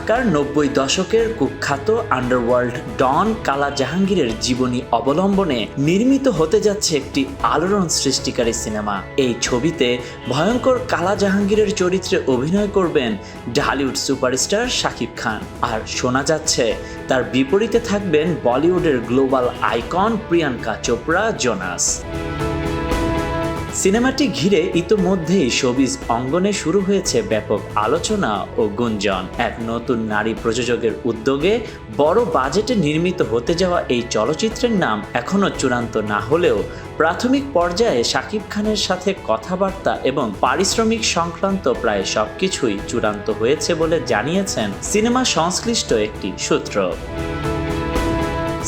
ঢাকার ৯০ দশকের কুখ্যাত আন্ডারওয়ার্ল্ড ডন কালা জাহাঙ্গীরের জীবনী অবলম্বনে নির্মিত হতে যাচ্ছে একটি আলোড়ন সৃষ্টিকারী সিনেমা। এই ছবিতে ভয়ঙ্কর কালা জাহাঙ্গীরের চরিত্রে অভিনয় করবেন ঢালিউড সুপারস্টার শাকিব খান। আর শোনা যাচ্ছে তার বিপরীতে থাকবেন বলিউডের global icon Priyanka Chopra Jonas. সিনেমাটি ঘিরে ইতোমধ্যেই শোবিজ অঙ্গনে শুরু হয়েছে ব্যাপক আলোচনা ও গুঞ্জন। এক নতুন নারী প্রযোজকের উদ্যোগে বড় বাজেটে নির্মিত হতে যাওয়া এই চলচ্চিত্রের নাম এখনও চূড়ান্ত না হলেও প্রাথমিক পর্যায়ে শাকিব খানের সাথে কথাবার্তা এবং পারিশ্রমিক সংক্রান্ত প্রায় সবকিছুই চূড়ান্ত হয়েছে বলে জানিয়েছেন সিনেমা সংশ্লিষ্ট একটি সূত্র।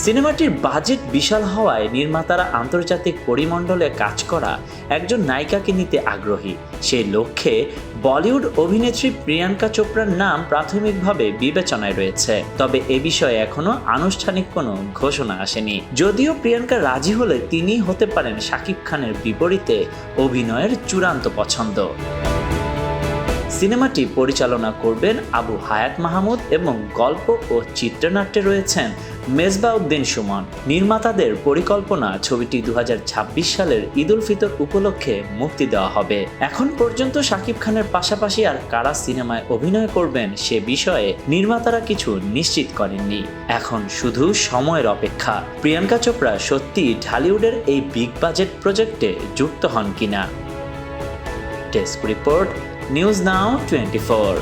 সিনেমাটির বাজেট বিশাল হওয়ায় নির্মাতারা আন্তর্জাতিক পরিমণ্ডলে কাজ করা একজন নায়িকাকে নিতে আগ্রহী। সেই লক্ষ্যে বলিউড অভিনেত্রী প্রিয়াঙ্কা চোপড়ার নাম প্রাথমিকভাবে বিবেচনায় রয়েছে, তবে এ বিষয়ে এখনো আনুষ্ঠানিক কোনো ঘোষণা আসেনি। যদিও প্রিয়াঙ্কা রাজি হলে তিনিই হতে পারেন শাকিব খানের বিপরীতে অভিনয়ের চূড়ান্ত পছন্দ। সিনেমাটি পরিচালনা করবেন আবু হায়াত মাহমুদ এবং গল্প ও চিত্রনাট্যে রয়েছেন মেজবাউদ্দিন সুমন। নির্মাতাদের পরিকল্পনা ছবিটি ২০২৬ সালের ঈদ উল ফিতর উপলক্ষে মুক্তি দেওয়া হবে। এখন পর্যন্ত শাকিব খানের পাশাপাশি আর কারা সিনেমায় অভিনয় করবেন সে বিষয়ে নির্মাতারা কিছু নিশ্চিত করেননি। এখন শুধু সময়ের অপেক্ষা প্রিয়াঙ্কা চোপড়া সত্যি ঢালিউডের এই বিগ বাজেট প্রজেক্টে যুক্ত হন কিনা। Desk report, news now 24।